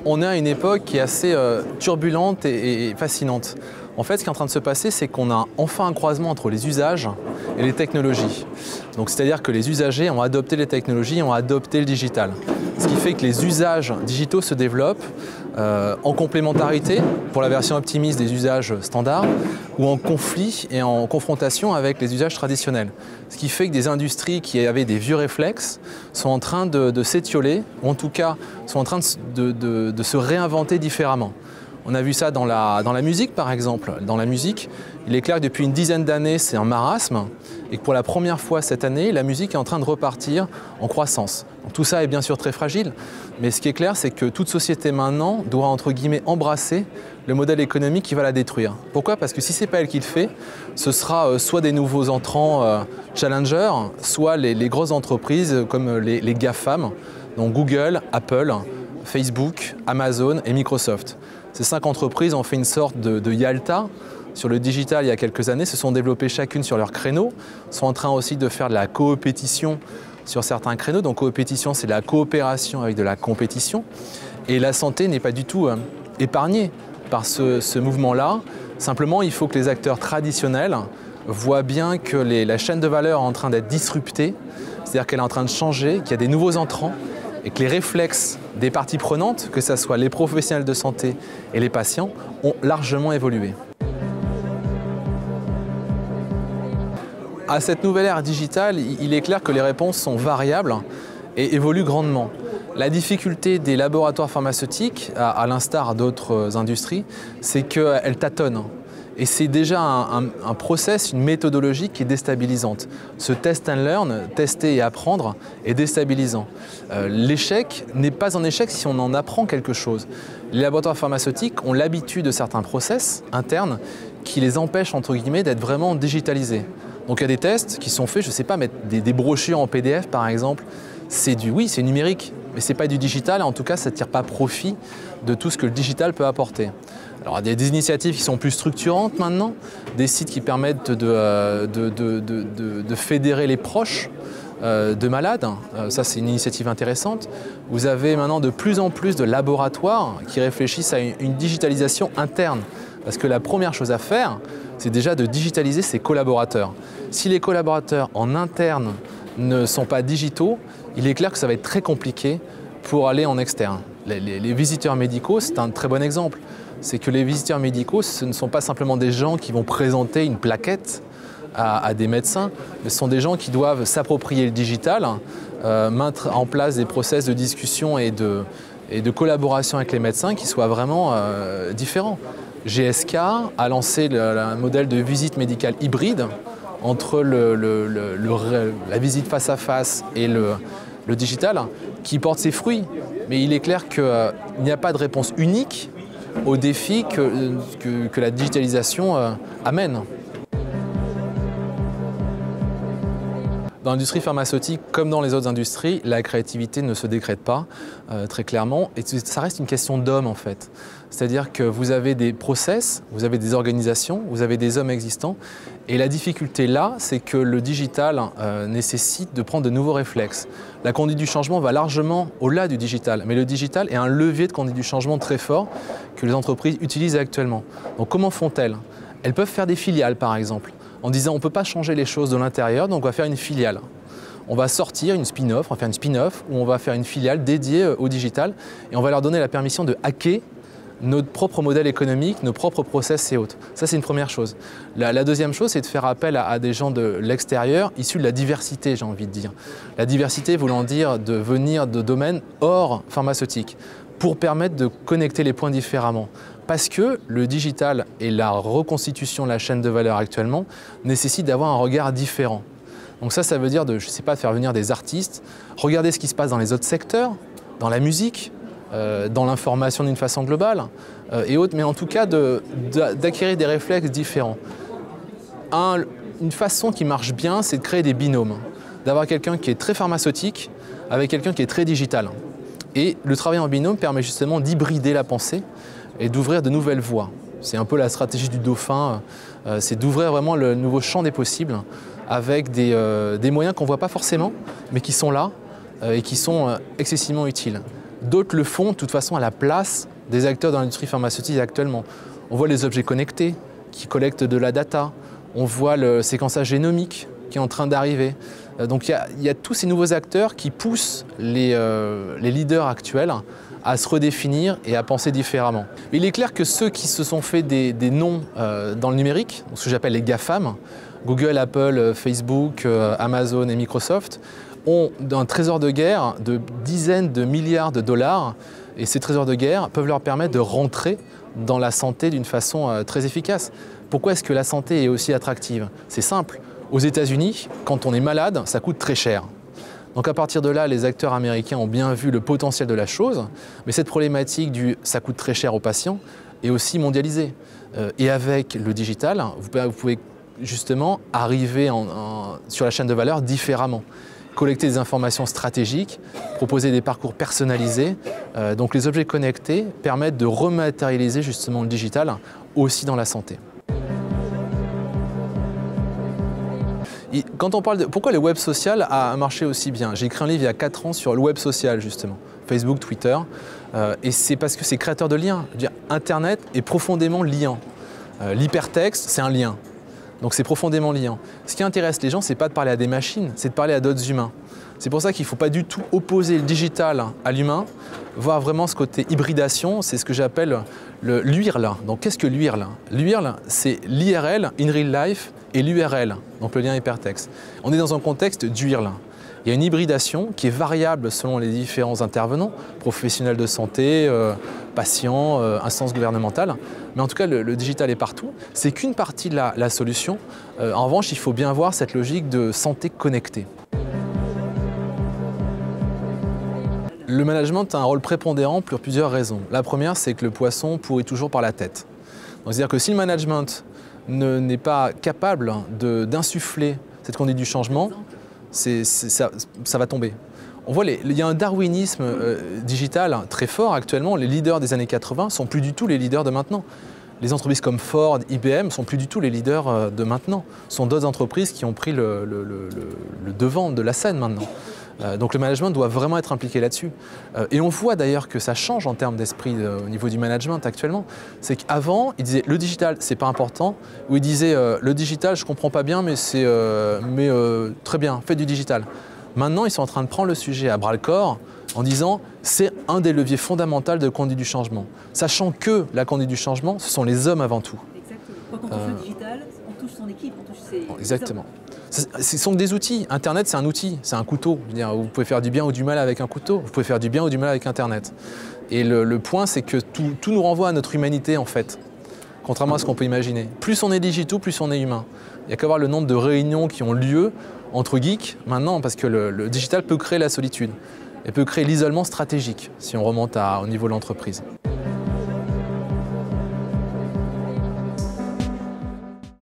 On est à une époque qui est assez turbulente et fascinante. En fait, ce qui est en train de se passer, c'est qu'on a enfin un croisement entre les usages et les technologies. Donc, c'est-à-dire que les usagers ont adopté les technologies, ont adopté le digital. Ce qui fait que les usages digitaux se développent en complémentarité pour la version optimiste des usages standards ou en conflit et en confrontation avec les usages traditionnels. Ce qui fait que des industries qui avaient des vieux réflexes sont en train de s'étioler, ou en tout cas sont en train de se réinventer différemment. On a vu ça dans la musique par exemple. Dans la musique, il est clair que depuis une dizaine d'années, c'est un marasme et que pour la première fois cette année, la musique est en train de repartir en croissance. Donc, tout ça est bien sûr très fragile, mais ce qui est clair, c'est que toute société maintenant doit entre guillemets embrasser le modèle économique qui va la détruire. Pourquoi? Parce que si ce n'est pas elle qui le fait, ce sera soit des nouveaux entrants challengers, soit les grosses entreprises comme les GAFAM, donc Google, Apple, Facebook, Amazon et Microsoft. Ces 5 entreprises ont fait une sorte de Yalta sur le digital il y a quelques années, se sont développées chacune sur leur créneau, sont en train aussi de faire de la coopétition sur certains créneaux. Donc coopétition, c'est la coopération avec de la compétition. Et la santé n'est pas du tout épargnée par ce mouvement-là. Simplement, il faut que les acteurs traditionnels voient bien que la chaîne de valeur est en train d'être disruptée, c'est-à-dire qu'elle est en train de changer, qu'il y a des nouveaux entrants, et que les réflexes des parties prenantes, que ce soit les professionnels de santé et les patients, ont largement évolué. À cette nouvelle ère digitale, il est clair que les réponses sont variables et évoluent grandement. La difficulté des laboratoires pharmaceutiques, à l'instar d'autres industries, c'est qu'elles tâtonnent. Et c'est déjà un process, une méthodologie qui est déstabilisante. Ce test and learn, tester et apprendre, est déstabilisant. L'échec n'est pas un échec si on en apprend quelque chose. Les laboratoires pharmaceutiques ont l'habitude de certains process internes qui les empêchent, entre guillemets, d'être vraiment digitalisés. Donc il y a des tests qui sont faits, je ne sais pas, mettre des brochures en PDF par exemple, oui, c'est numérique, mais ce n'est pas du digital, et en tout cas ça ne tire pas profit de tout ce que le digital peut apporter. Alors il y a des initiatives qui sont plus structurantes maintenant, des sites qui permettent de fédérer les proches de malades, ça c'est une initiative intéressante. Vous avez maintenant de plus en plus de laboratoires qui réfléchissent à une digitalisation interne, parce que la première chose à faire, c'est déjà de digitaliser ses collaborateurs. Si les collaborateurs en interne ne sont pas digitaux, il est clair que ça va être très compliqué pour aller en externe. Les visiteurs médicaux, c'est un très bon exemple. C'est que les visiteurs médicaux, ce ne sont pas simplement des gens qui vont présenter une plaquette à des médecins, mais ce sont des gens qui doivent s'approprier le digital, mettre en place des process de discussion et de collaboration avec les médecins qui soient vraiment différents. GSK a lancé un modèle de visite médicale hybride entre la visite face à face et le digital qui porte ses fruits. Mais il est clair qu'il n'y a pas de réponse unique aux défis que la digitalisation amène. Dans l'industrie pharmaceutique, comme dans les autres industries, la créativité ne se décrète pas, très clairement, et ça reste une question d'hommes en fait. C'est-à-dire que vous avez des process, vous avez des organisations, vous avez des hommes existants, et la difficulté là, c'est que le digital nécessite de prendre de nouveaux réflexes. La conduite du changement va largement au-delà du digital, mais le digital est un levier de conduite du changement très fort que les entreprises utilisent actuellement. Donc comment font-elles? Elles peuvent faire des filiales par exemple, en disant on ne peut pas changer les choses de l'intérieur, donc on va faire une filiale. On va sortir une spin-off, on va faire une spin-off où on va faire une filiale dédiée au digital et on va leur donner la permission de hacker notre propre modèle économique, nos propres process et autres. Ça, c'est une première chose. La deuxième chose, c'est de faire appel à des gens de l'extérieur, issus de la diversité, j'ai envie de dire. La diversité voulant dire de venir de domaines hors pharmaceutique, pour permettre de connecter les points différemment. Parce que le digital et la reconstitution de la chaîne de valeur actuellement nécessitent d'avoir un regard différent. Donc ça veut dire de, je sais pas, de faire venir des artistes, regarder ce qui se passe dans les autres secteurs, dans la musique, dans l'information d'une façon globale et autres, mais en tout cas d'acquérir des réflexes différents. Une façon qui marche bien, c'est de créer des binômes, d'avoir quelqu'un qui est très pharmaceutique avec quelqu'un qui est très digital. Et le travail en binôme permet justement d'hybrider la pensée et d'ouvrir de nouvelles voies. C'est un peu la stratégie du dauphin, c'est d'ouvrir vraiment le nouveau champ des possibles avec des moyens qu'on ne voit pas forcément, mais qui sont là et qui sont excessivement utiles. D'autres le font de toute façon à la place des acteurs dans l'industrie pharmaceutique actuellement. On voit les objets connectés qui collectent de la data. On voit le séquençage génomique qui est en train d'arriver. Donc il y a tous ces nouveaux acteurs qui poussent les leaders actuels à se redéfinir et à penser différemment. Il est clair que ceux qui se sont fait des noms dans le numérique, ce que j'appelle les GAFAM, Google, Apple, Facebook, Amazon et Microsoft, ont un trésor de guerre de dizaines de milliards de dollars, et ces trésors de guerre peuvent leur permettre de rentrer dans la santé d'une façon très efficace. Pourquoi est-ce que la santé est aussi attractive? C'est simple. Aux États-Unis, quand on est malade, ça coûte très cher. Donc à partir de là, les acteurs américains ont bien vu le potentiel de la chose, mais cette problématique du « ça coûte très cher aux patients » est aussi mondialisée. Et avec le digital, vous pouvez justement arriver sur la chaîne de valeur différemment. Collecter des informations stratégiques, proposer des parcours personnalisés. Donc les objets connectés permettent de rematérialiser justement le digital aussi dans la santé. Quand on parle de pourquoi le web social a marché aussi bien, j'ai écrit un livre il y a 4 ans sur le web social justement, Facebook, Twitter, et c'est parce que c'est créateur de liens. Je veux dire, Internet est profondément liant. L'hypertexte, c'est un lien. Donc c'est profondément liant. Ce qui intéresse les gens, c'est pas de parler à des machines, c'est de parler à d'autres humains. C'est pour ça qu'il ne faut pas du tout opposer le digital à l'humain, voir vraiment ce côté hybridation, c'est ce que j'appelle l'UIRL. Donc qu'est-ce que l'UIRL? L'UIRL, c'est l'IRL, in real life, et l'URL, donc le lien hypertexte. On est dans un contexte d'UIRL. Il y a une hybridation qui est variable selon les différents intervenants, professionnels de santé, patients, instances gouvernementales. Mais en tout cas, le digital est partout. C'est qu'une partie de la solution. En revanche, il faut bien voir cette logique de santé connectée. Le management a un rôle prépondérant pour plusieurs raisons. La première, c'est que le poisson pourrit toujours par la tête. C'est-à-dire que si le management n'est pas capable d'insuffler cette conduite du changement, ça va tomber. On voit, il y a un darwinisme digital très fort actuellement. Les leaders des années 80 ne sont plus du tout les leaders de maintenant. Les entreprises comme Ford, IBM ne sont plus du tout les leaders de maintenant. Ce sont d'autres entreprises qui ont pris le devant de la scène maintenant. Donc le management doit vraiment être impliqué là-dessus. Et on voit d'ailleurs que ça change en termes d'esprit au niveau du management actuellement. C'est qu'avant, ils disaient le digital, c'est pas important. Ou ils disaient le digital, je comprends pas bien, mais très bien, faites du digital. Maintenant, ils sont en train de prendre le sujet à bras-le-corps en disant c'est un des leviers fondamentaux de conduite du changement. Sachant que la conduite du changement, ce sont les hommes avant tout. Exactement. Quand on touche le digital, on touche son équipe, on touche ses exactement. Ce sont des outils. Internet, c'est un outil, c'est un couteau. Je veux dire, vous pouvez faire du bien ou du mal avec un couteau. Vous pouvez faire du bien ou du mal avec Internet. Et le point, c'est que tout nous renvoie à notre humanité, en fait. Contrairement à ce qu'on peut imaginer. Plus on est digitaux, plus on est humain. Il n'y a qu'à voir le nombre de réunions qui ont lieu entre geeks maintenant, parce que le digital peut créer la solitude et peut créer l'isolement stratégique, si on remonte au niveau de l'entreprise.